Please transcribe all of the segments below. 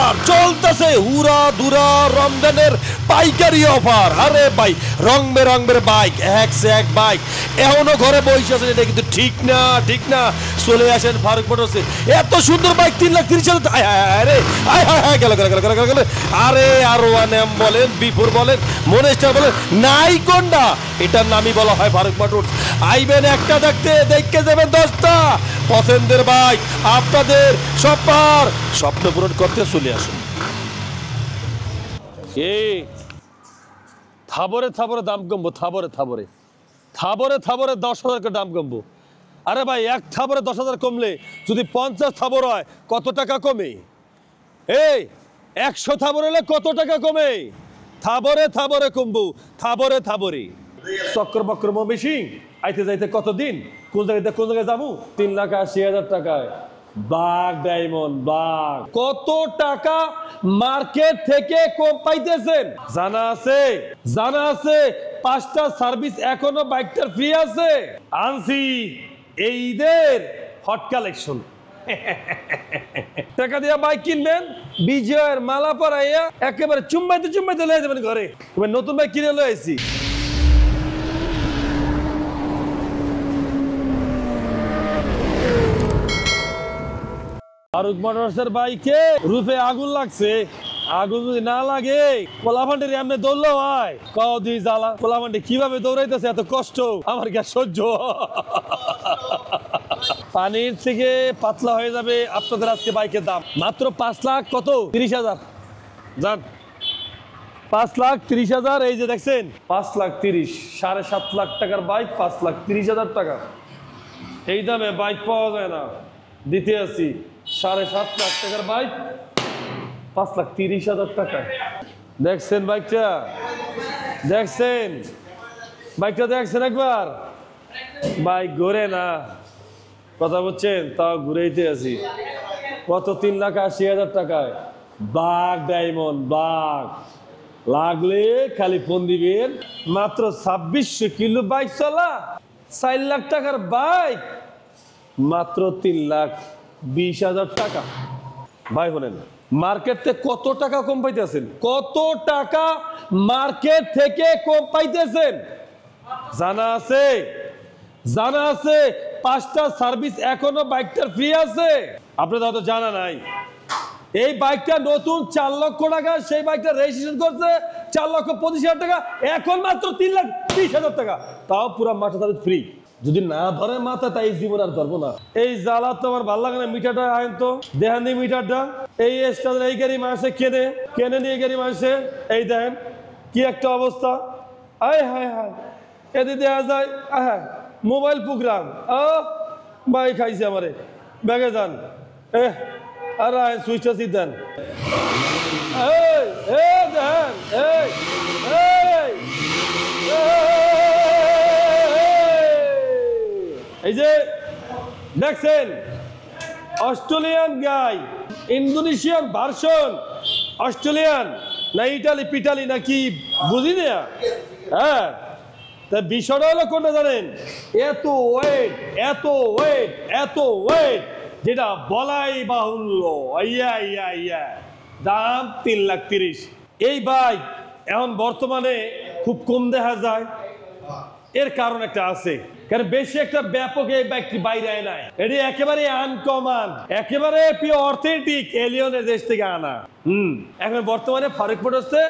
Offer চলতেছে, হুরা দুরা রমজানের পাইকারি অফার। আরে ভাই রং বেরঙের বাইক, এক সে এক বাইক, এখনো ঘরে বসে আছেন, এটা কিন্তু ঠিক না, ঠিক না। চলে আসেন ফারুক মোটরসে, এত সুন্দর বাইক 3,30,000। আরে গেল গেল গেল গেল গেল। আরে আর ওয়ান এম বলেন, বিফোর বলেন, মনেস্টার বলেন, নাই কোনটা, এটার নামই বলা হয় ফারুক মোটরস। আইবেন একটা দেখতে, দেখতে যাবেন 10টা পছন্দের বাইক। আপনাদের সবার স্বপ্ন পূরণ করতে চলে আসুন। এই থাবরে থাবরে দাম কমবো, থাবরে থাবরে থাবরে থাবরে 10,000 করে দাম কমবো। আরে ভাই এক থাবরে 10,000 কমলে যদি 50 থাবর হয় কত টাকা কমে? এই 100 থাবর হলে কত টাকা কমে? থাবরে থাবরে কমবো, থাবরে থাবরে। চক্র বক্র বেশি আইতে যাইতে কতদিন, কোন জায়গায় যাবো? 3,80,000 টাকায় বাঘ ডায়মন্ড বাঘ। কত টাকা মার্কেট থেকে কম পাইতেছেন জানা আছে? জানা আছে 5টা সার্ভিস এখনো বাইকটার ফ্রি আছে। আনছি এই ঈদের হট কালেকশন। টাকা দিয়ে বাইক কিনবেন, বিজয়ের মালা পরাইয়া একেবারে চুম্বাইতে চুম্বাইতে লয়ে যাবেন ঘরে। এবার নতুন বাইক কিনে লয়ে আইছি। ফারুক মোটরসের বাইকে রূপে আগুন লাগছে। আগুন যদি না লাগে পোলাফান্ডের এমনি দৌড়লো হয় কদি জ্বালা। পোলাফান্ডে কিভাবে দৌড়াইতেছে, এত কষ্ট আমার কি সহ্য? পানির থেকে পাতলা হয়ে যাবে আপনাদের আজকে বাইকের দাম মাত্র 5,30,000। যান 5,30,000। এই যে দেখছেন 5,30,000, 7.5 লাখ টাকার বাইক 5,30,000 টাকা। এই দামে বাইক পাওয়া যায় না। দিতে আছি 7.5 লাখ টাকার বাইক 5,30,000 টাকা। দেখছেন বাইকটা? দেখছেন বাইকটা? দেখছেন একবার? বাইক ঘুরে না, কথা বলছেন, তাও ঘুরেইতে আছি। কত? 3,80,000 টাকায় বাঘ ডায়মন্ড বাঘ। লাগলে খালি ফোন দিবেন। মাত্র 2600 কিলো বাইক চলা 4 লাখ টাকার বাইক মাত্র 3,20,000 টাকা। ভাই বলেন মার্কেট থেকে কত টাকা কম পাইতেছেন? কত টাকা মার্কেট থেকে কম পাইতেছেন জানা আছে? জানা আছে 5টা সার্ভিস এখনো বাইকটার ফ্রি আছে। আপনাদের হয়তো জানা নাই। এই বাইকটা নতুন 4 লক্ষ টাকা, সেই বাইকটা রেজিস্ট্রেশন করছে 4,25,000 টাকা, এখন মাত্র 3,20,000 টাকা, তাও পুরো মাথা সার্ভিস ফ্রি। যদি না ধরে মাথা তাই জীবন আর ধরবো না। এই জ্বালা তো আমার ভালো লাগে না। মিটারটা আইন তো দেখান দি মিটারটা। এই স্টার এই গাড়ি মানুষে কেনে নিয়ে গাড়ি মানুষে এই দেখেন কি একটা অবস্থা। আয় হায় হায়, এতে দেখা যায় হ্যাঁ মোবাইল প্রোগ্রাম। ভাই খাইছে আমারে, ব্যাগে যান আর সুইচটা সিট দেন। এই যে দেখছেন অস্ট্রেলিয়ান গাই, ইন্দোনেশিয়ান ভার্সন। অস্ট্রেলিয়ান না ইটালি পিটালি নাকি বুঝি না। হ্যাঁ তা বিষয়টা হলো কোনটা জানেন? এত ওয়েট এত ওয়েট এত ওয়েট যেটা বলাই বাহুল্য। দাম 3,30,000। এই বাইক এখন বর্তমানে খুব কম দেখা যায়। এর কারণ একটা আছে, কারণ বেশি একটা ব্যাপক এই বাইকটি বাইরে নাই। এটি একেবারে আনকমন, একেবারে পিওর অথেন্টিক এলিয়নের দেশ থেকে আনা। এখন বর্তমানে ফারুক মোটরসে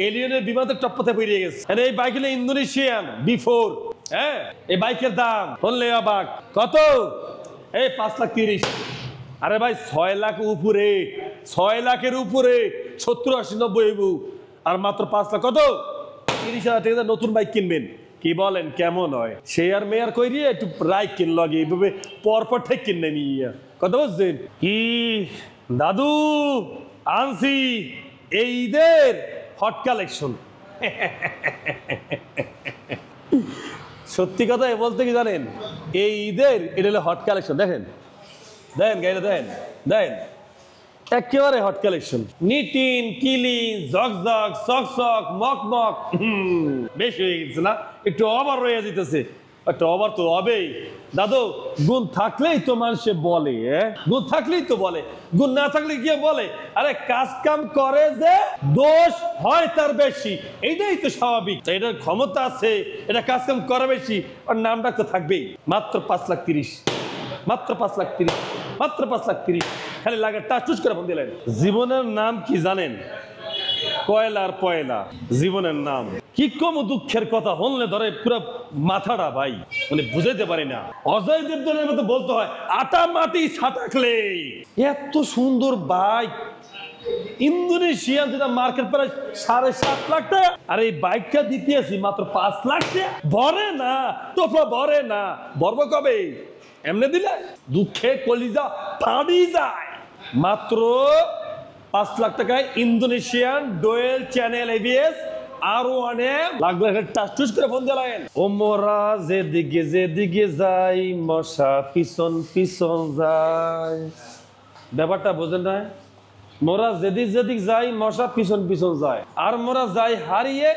এলিয়নের বিমানের টপ্পতে বেরিয়ে গেছে। এই বাইক হলো ইন্দোনেশিয়ান বিফোর। হ্যাঁ এই বাইকের দাম বললে অবাক। কত? এই 5,30,000। আরে ভাই 6 লাখ উপরে, 6 লাখের উপরে 70, 80, 90 আর মাত্র 5 লাখ। কত? 30,000 টাকা নতুন বাইক কিনবেন। কি বলেন কেমন হয়? শেয়ার মেয়ার কই দিয়ে একটু রাইক কিন লগে এইভাবে পরপর ঠিক কিনে নিয়ে কথা বলছেন কি? দাদু আনছি এই ঈদের হট কালেকশন। সত্যি কথা বলতে কি জানেন, এই ঈদের এটা হলো হট কালেকশন। দেখেন দেন গাড়িটা দেন দেন, একেবারে হট কালেকশন। নিটিন কিলিন ঝকঝক চকচক মকমক। বেশি হয়ে গেছে না? একটু ওভার রয়ে যেতেছে। একটা অবার তো হবেই দাদু। গুণ থাকলেই তো মানুষে বলে, গুণ থাকলেই তো বলে, গুণ না থাকলে গিয়ে বলে আরে কাজ কাম করে যে দোষ হয় তার বেশি, এইটাই তো স্বাভাবিক। এটার ক্ষমতা আছে, এটা কাজ কাম করে বেশি, আর নামটা তো থাকবেই। মাত্র 5,30,000, মাত্র 5,30,000, মাত্র 5,30,000, খালি লাগে টাচুস করে ফোন দিলেন। জীবনের নাম কি জানেন? কয়লার পয়লা জীবনের নাম। কি কম দুঃখের কথা হলে ধরে পুরো মাথাটা ভাই মানে বুঝাইতে পারি না। অজয় দেবগনের মতো বলতে হয় আটা মাটি ছাটাকলে। এত সুন্দর বাইক, ইন্দোনেশিয়ান, যেটা মার্কেট প্রাইস 7.5 লাখ টাকা, আর এই বাইকটা দিতেছি মাত্র 5 লাখ টাকা। ভরে না তোফা, ভরে না, ভরবো কবে? এমনি দিলে দুঃখে কলিজা ফাড়ি যায়। মাত্র 5 লাখ টাকায় Indonesian dual channel ABS R1 লাগবে। টাচ করে ফোন দিলেন। ও মোরা যেদিকে যেদিকে যাই মশা পিছন পিছন যায়। ব্যাপারটা বোঝেন না? মোরা যেদিক যেদিক যাই মশা পিছন পিছন যায়, আর মোরা যাই হারিয়ে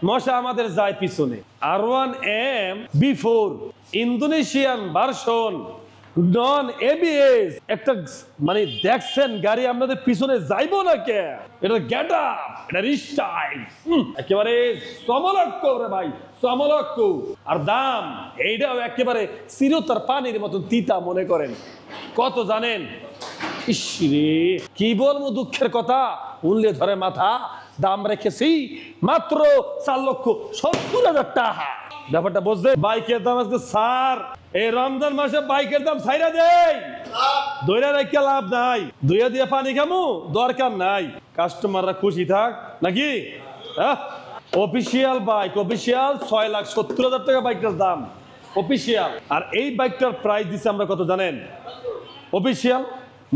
মশা আমাদের যায় পিছনে। R1M B4 Indonesian version non ABS, একটা মানে দেখছেন গাড়ি আপনাদের পিছনে যাইবো না কে? এটা গেট আপ, এটা স্টাইল, একেবারে সমলক্ষ রে ভাই, সমলক্ষ। আর দাম এইটাও একেবারে চিরতর পানির মতন তিতা মনে করেন। কত জানেন? ইসরে কি বলবো দুঃখের কথা, উনলে ধরে মাথা। দাম রেখেছি মাত্র 4,70,000 টাকা। ব্যাপারটা বুঝতে, বাইকের দাম আজকে স্যার এই রমজান মাসে বাইকের দাম ছাইরা দেই, দইরা রেখে লাভ নাই, দইয়া দিয়ে পানি খামু দরকার নাই। কাস্টমাররা খুশি থাক নাকি? অফিসিয়াল বাইক, অফিসিয়াল 6,70,000 টাকা বাইকটার দাম, অফিসিয়াল। আর এই বাইকটার প্রাইস দিচ্ছি আমরা কত জানেন? অফিসিয়াল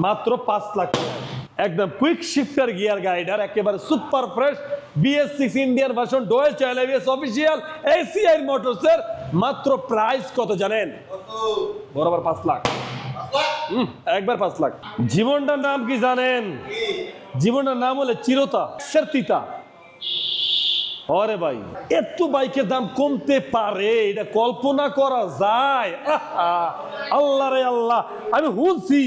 মাত্র 5 লাখ টাকা। একদম কুইক শিফটার গিয়ার গাইডার, একেবারে super fresh BS6 Indian version dual channel ABS official ACI মোটরসের মাত্র প্রাইস কত জানেন? বরাবর 5 লাখ, একবার 5 লাখ। জীবনটার নাম কি জানেন? জীবনটার নাম হলে চিরতা সেরতিতা। আরে ভাই এত বাইকের দাম কমতে পারে, এটা কল্পনা করা যায়? আল্লাহ রে আল্লাহ, আমি শুনছি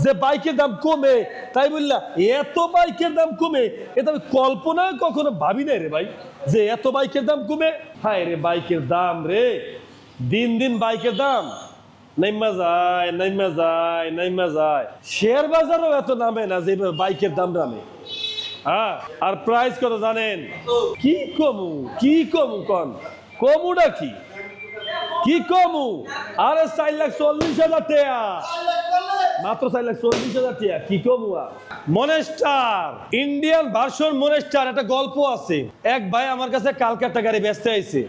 যে বাইকের দাম কমে, তাই বললা এত বাইকের দাম কমে, এটা আমি কল্পনা কখনো ভাবি নাই রে ভাই, যে এত বাইকের দাম কমে। হায় রে বাইকের দাম রে, দিন দিন বাইকের দাম নাইমা যায়, নাইমা যায়, নাইমা যায়। শেয়ার বাজারও এত নামে না যে বাইকের দাম নামে। হ্যাঁ, আর প্রাইস কত জানেন? কি কমু, কি কমু, কন কমুটা কি, কি কমু? আরে 4,40,000 টাকা, মাত্র 4,40,000 টাকা, কি কমু? মনেস্টার ইন্ডিয়ান ভার্সন মনেস্টার, একটা গল্প আছে। এক ভাই আমার কাছে কালকে একটা গাড়ি বেচতে আইছে,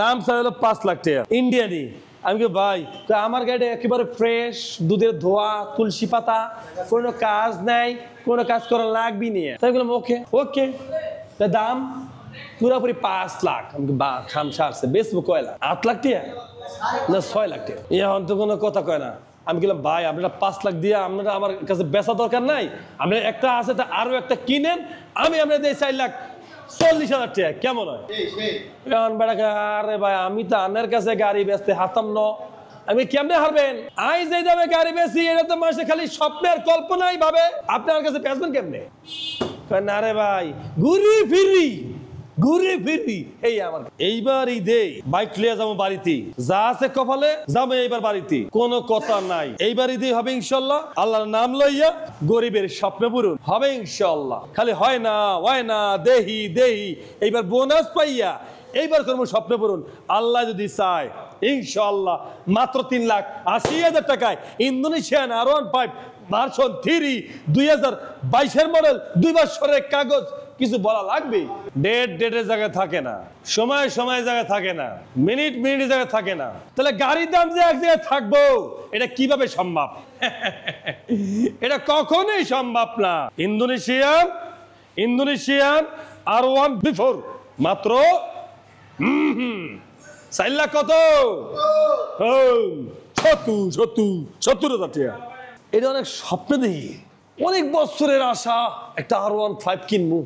দাম চাইল 5 লাখ টাকা ইন্ডিয়ানই। আমি কি ভাই, আমার গাড়িটা একেবারে ফ্রেশ, দুধের ধোয়া, তুলসী পাতা, কোনো কাজ নাই, কোনো কাজ করা লাগবি নিয়ে। তাই বললাম ওকে ওকে। দাম পুরোপুরি 5 লাখ। আমি বা খামসা আসছে, বেচবো কয় লাখ? 8 লাখ টাকা না 6 লাখ টাকা? এখন তো কোনো কথা কয় না। আমি বললাম ভাই আপনারা 5 লাখ দিয়ে আপনারা আমার কাছে বেচা দরকার নাই, আপনার একটা আছে তা আরো একটা কিনেন, আমি আপনাদের 4,40,000 টাকা কেমন হয়? এখন বেড়া, আরে ভাই আমি তো আপনার কাছে গাড়ি বেচতে হাতাম ন, আমি কেমনে হারবেন? আই যে দামে গাড়ি বেশি, এটা তো মানুষের খালি স্বপ্নের কল্পনাই ভাবে, আপনার কাছে বেচবেন কেমনে? না রে ভাই, ঘুরি ফিরি ঘুরে ফিরি। এই আমার এইবার ঈদে বাইক লিয়ে যাবো বাড়িতে, যা আছে কপালে যাবো এইবার বাড়িতে, কোনো কথা নাই। এইবার ঈদে হবে ইনশাল্লাহ, আল্লাহর নাম লইয়া গরিবের স্বপ্ন পূরণ হবে ইনশাল্লাহ। খালি হয় না দেহি দেহি, এইবার বোনাস পাইয়া এইবার করবো স্বপ্ন পূরণ আল্লাহ যদি চায় ইনশাল্লাহ। মাত্র 3,80,000 টাকায় ইন্দোনেশিয়ান R1.5 ভার্সন 3 2022 মডেল, 2 বছরের কাগজ। কিছু বলা লাগবে? ডেটের জায়গায় থাকে না, সময় জায়গায় থাকে না, মিনিট জায়গায় থাকে না, তাহলে গাড়ির দাম যে এক জায়গায় থাকবো এটা কিভাবে সম্ভব? এটা কখনোই সম্ভব না। ইন্দোনেশিয়ান R1 B4 মাত্র 4 লাখ কত? 70,000 টাকা। এটা অনেক স্বপ্ন দেখি, অনেক বছরের আশা একটা R1.5 কিনবো,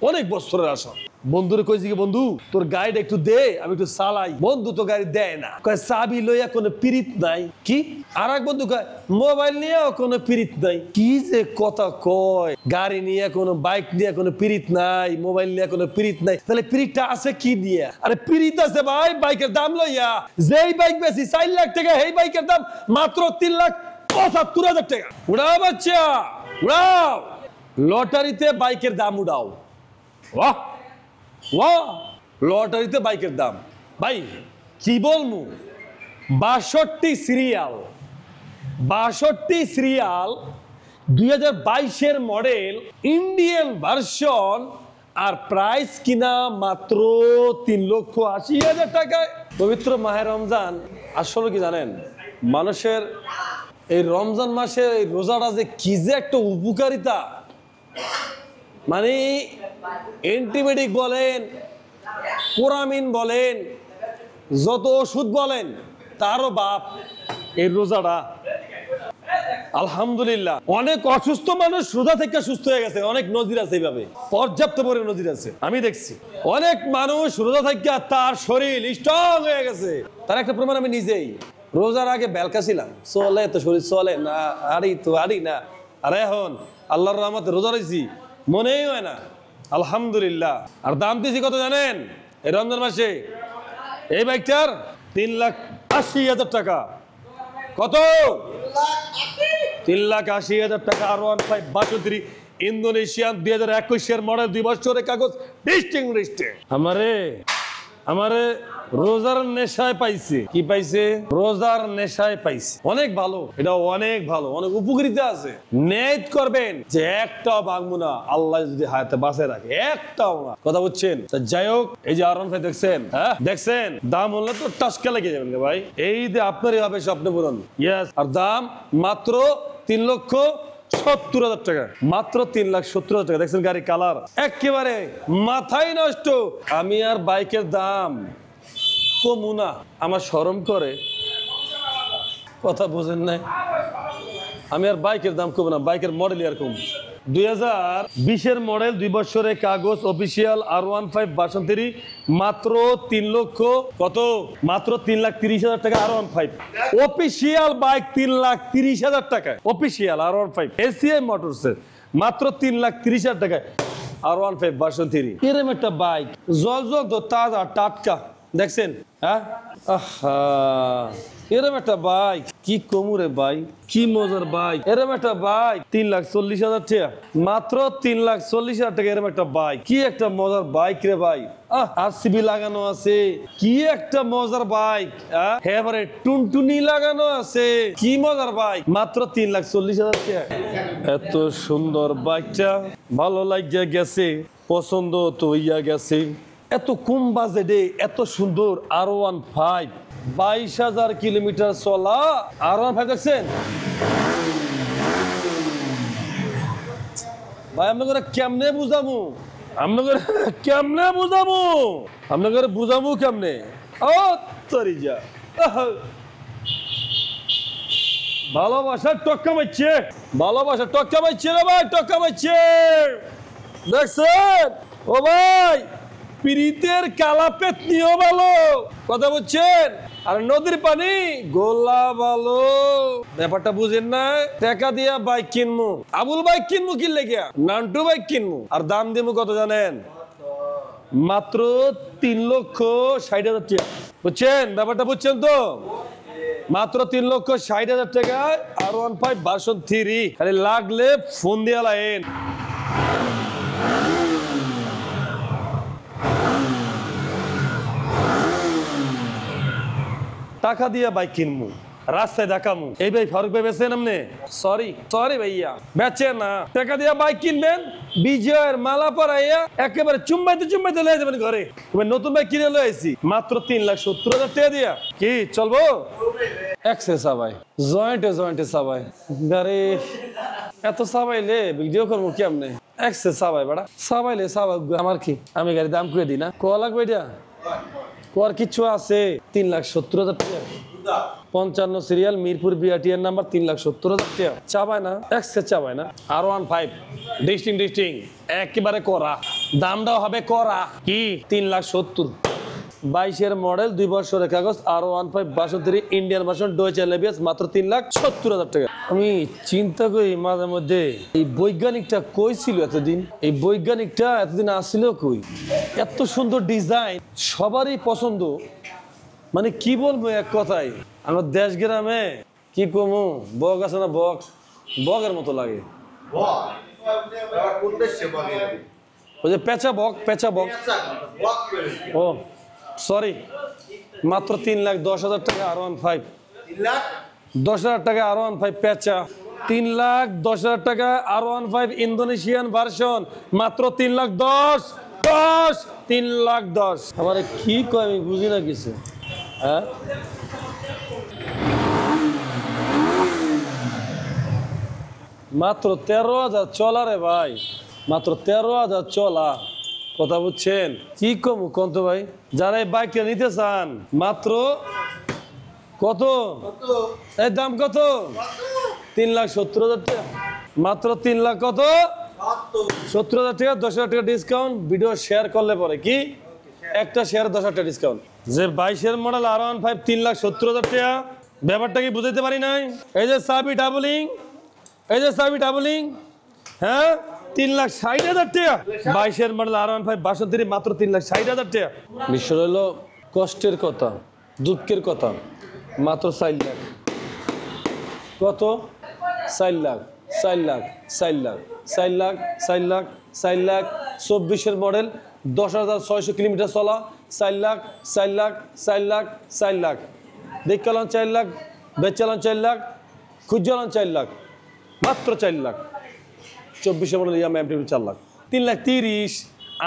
অনেক বছরের আশা। বন্ধুরে কইছি কি বন্ধু তোর গাড়িটা একটু দে আমি একটু চালাই। বন্ধু তো গাড়ি দেয় না, কয় চাবি লইয়া কোনো পিরিত নাই। কি আর এক বন্ধু কয় মোবাইল নিয়ে কোনো পিরিত নাই। কি যে কথা কয়, গাড়ি নিয়ে কোনো বাইক নিয়ে কোনো পিরিত নাই, মোবাইল নিয়ে কোনো পিরিত নাই, তাহলে পিরিতটা আছে কি দিয়ে? আরে পিরিত আছে ভাই বাইকের দাম লইয়া। যেই বাইক বেশি 4 লাখ টাকা, সেই বাইকের দাম মাত্র 3,75,000 টাকা। উড়াও বাচ্চা উড়াও, লটারিতে বাইকের দাম উড়াও। বাহ বাহ, লটারিতে বাইকের দাম ভাই কি বলবো। 62 সিরিয়াল 2022-এর মডেল ইন্ডিয়ান ভার্সন, আর প্রাইস কিনা মাত্র 3,80,000 টাকায়। পবিত্র মাহে রমজান আসলে কি জানেন, মানুষের এই রমজান মাসে এই রোজাটা যে কি যে একটা উপকারিতা, মানে অ্যান্টিবায়োটিক বলেন, পোরামিন বলেন, যত ওষুধ বলেন তারও বাপ এই রোজাটা। আলহামদুলিল্লাহ অনেক অসুস্থ মানুষ রোজা থেকে সুস্থ হয়ে গেছে, অনেক নজির আছে, এইভাবে পর্যাপ্ত পরিমাণে নজির আছে। আমি দেখছি অনেক মানুষ রোজা থেকে তার শরীর স্ট্রং হয়ে গেছে। তার একটা প্রমাণ আমি নিজেই। রোজার আগে বেলকা ছিলাম, চলে তো শরীর চলে না, আড়ি না, আর এখন আল্লাহর রহমতে রোজা রয়েছি, মনেই হয় না। আলহামদুলিল্লাহ। আর দাম দিয়েছি কত জানেন এই রমজান মাসে? এই বাইকটার 3,80,000 টাকা। কত? 3,80,000 টাকা। R15 62 ইন্দোনেশিয়ান 2021-এর মডেল, 2 বছরের কাগজ, ডিস্টিং। আমারে রোজার নেশায় পাইছে। কি পাইছে? রোজার নেশায় পাইছে। অনেক ভালো, এটা অনেক ভালো, অনেক উপকারিতা আছে। নেট করবেন যে একটাও ভাঙবো না, আল্লাহ যদি হায়াতে বাঁচে রাখে, একটাও না। কথা বুঝছেন? যাই হোক, এই যে R15 দেখছেন, হ্যাঁ দেখছেন, দাম হলে তো টাসকা লেগে যাবেন ভাই। এই যে আপনারই হবে স্বপ্ন পূরণ। ইয়েস। আর দাম মাত্র 3,70,000 টাকা, মাত্র 3,70,000 টাকা। দেখছেন গাড়ি কালার একেবারে মাথায় নষ্ট। আমি আর বাইকের দাম কমু না, আমার শরম করে। কথা বোঝেন নাই? আমি আর বাইকের দাম কমু না, বাইকের মডেল আর কম। 2020-এর মডেল, 2 বছরের কাগজ, অফিসিয়াল R15 ভার্সন 3, মাত্র 3 লক্ষ কত? মাত্র 3,30,000 টাকা R15 অফিসিয়াল বাইক। 3,30,000 টাকায় অফিসিয়াল R15 এসিআই মোটরসের, মাত্র 3,30,000 টাকায় R15 ভার্সন 3। এরকম একটা বাইক জল তো তাজা টাটকা, দেখছেন? হ্যাঁ, এরম একটা বাইক কি কমুরে ভাই, কি মজার বাইক। এরম একটা বাইক 3,40,000 টাকা, মাত্র 3,40,000 টাকা। এরম একটা বাইক, কি একটা মজার বাইক রে ভাই। RCB লাগানো আছে, কি একটা মজার বাইক। এবারে টুনটুনি লাগানো আছে, কি মজার বাইক, মাত্র 3,40,000 টাকা। এত সুন্দর বাইকটা ভালো লাগিয়া গেছে, পছন্দ তো হইয়া গেছে। এত কম বাজেটে এত সুন্দর R15, 22,000 কিলোমিটার চলা R15 দেখছেন ভাই। আপনাদের কেমনে বুঝামু, আপনাদের বুঝামু কেমনে? ও তরি যা, ভালোবাসার টক্কা মারছে, ভালোবাসার টক্কা মারছে রে ভাই, টক্কা মারছে। দেখছেন ও ভাই, পিরিতের কালা পেতনিও ভালো। কথা বুঝছেন? আর নদীর পানি গোলা ভালো। ব্যাপারটা বুঝেন না? টাকা দিয়া বাইক কিনবো, আবুল বাইক কিনবো, কিনলে গিয়া নান্টু বাইক কিনবো, আর দাম দিব কত জানেন? মাত্র 3,60,000 টাকা। বুঝছেন ব্যাপারটা? বুঝছেন তো? মাত্র 3,60,000 টাকায় R15 ভার্সন 3। খালি লাগলে ফোন দিয়া লাইন। টাকা দিয়া বাইক কিনবো, রাস্তায় দেখামু। এই ভাই ফারুক ভাই বেচেন আপনি? সরি ভাইয়া, বেচেন না। টাকা দিয়া বাইক কিনবেন, বিজয়ের মালা পরাইয়া একেবারে চুম্বাইতে লয়ে যাবেন ঘরে। নতুন বাইক কিনে লয়ে আইছি মাত্র 3,70,000 টাকা দিয়া। কি চলবো? এক্সে সাবাই, জয়েন্টে সাবাই, গাড়ি এত সাবাইলে ভিডিও করবো কেমনে? এক্সে সাবাই বেড়া, সাবাইলে সাবাই আমার কি, আমি গাড়ি দাম করে দিই না। ক লাগবে এটা? কর কিছু আছে? 3,70,000 টাকা। 55 সিরিয়াল, মিরপুর বিআরটিএর নাম্বার, 3,70,000 টাকা। চাবায় না, এক্সে চাবায় না। R15 ডিস্টিং একেবারে করা। দামটাও হবে করা কি 3,70,000 22-এর মডেল 2 বছরের কাগজ R15 62 Indian version Deutsche lbs মাত্র 3,70,000 টাকা। আমি চিন্তা করি মাঝে মধ্যে এই বৈজ্ঞানিকটা কই ছিল এতদিন, এই বৈজ্ঞানিকটা এতদিন আসছিল কই? এত সুন্দর ডিজাইন, সবারই পছন্দ, মানে কি বলবো এক কথায়, আমার দেশ গ্রামে কি কমু, বক আছে না, বক বকের মতো লাগে। ওই যে পেঁচা বক, পেঁচা বক, ও সরি, মাত্র 3,10,000 টাকা R15, 10,000 টাকা R15 পেঁচা, 3,10,000 টাকা R15 ইন্দোনেশিয়ান ভার্সন মাত্র 3,10,000, 3,10,000। আমার কি কয় আমি বুঝি না কিছু। হ্যাঁ মাত্র 13,000 চলা রে ভাই, মাত্র 13,000 চলা, কথা বুঝছেন? কি কমু কন্ত ভাই, যারা এই বাইকটা নিতে চান মাত্র কত, এই দাম কত, 3,70,000 টাকা, মাত্র 3,00,000 কত 70,000 টাকা, 10,000 টাকা ডিসকাউন্ট। ভিডিও শেয়ার করলে পরে কি একটা শেয়ার 10,000 টাকা ডিসকাউন্ট। যে 22-এর মডেল R15 3,70,000 টাকা, ব্যাপারটা কি বুঝাইতে পারি নাই? এই যে চাবি ডাবলিং, এই যে চাবি ডাবলিং, হ্যাঁ 3,60,000 টাকা। 22-এর মডেল R15 62 মাত্র 3,60,000 টাকা। বিষয় হলো কষ্টের কথা, দুঃখের কথা, মাত্র 4 লাখ। কত? 4 লাখ, 4 লাখ, 4 লাখ, 4 লাখ, 4 লাখ, 4 লাখ। 24-এর মডেল 10,600 কিলোমিটার চলা, 4 লাখ, 4 লাখ, 4 লাখ, 4 লাখ। দেখলাম 4 লাখ, বেচালাম 4 লাখ, খুঁজালাম 4 লাখ, মাত্র 4 লাখ। 24-এর model Yamaha MT-V 4 lakh, 3,30,000,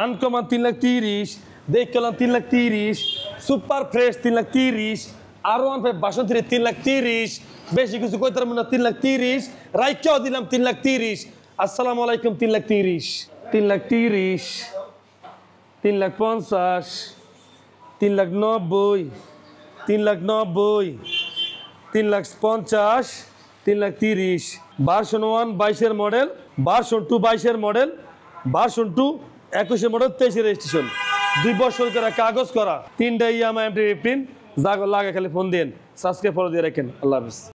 uncommon 3,30,000, দেখলাম 3,30,000, সুপার ফ্রেশ 3,30,000, R15 62 3,30,000, বেশি কিছু কইতে পারবো না, 3,30,000 রাইকাও দিলাম 3,30,000। আসসালামু আলাইকুম, 3,30,000, 3,30,000, 3,50,000, 3,90,000, 3,90,000, 3,50,000, 3,30,000। ভার্সন 1 22-এর মডেল, ভার্সন 2 22-এর মডেল, ভার্সন 2 21-এর মডেল, 23-এর রেজিস্ট্রেশন, 2 বছর করে কাগজ করা, 3টা ইয়ামাহা MT-15। লাগে খালি ফোন দেন, সাবস্ক্রাইব ফলো দিয়ে রাখেন। আল্লাহ হাফিজ।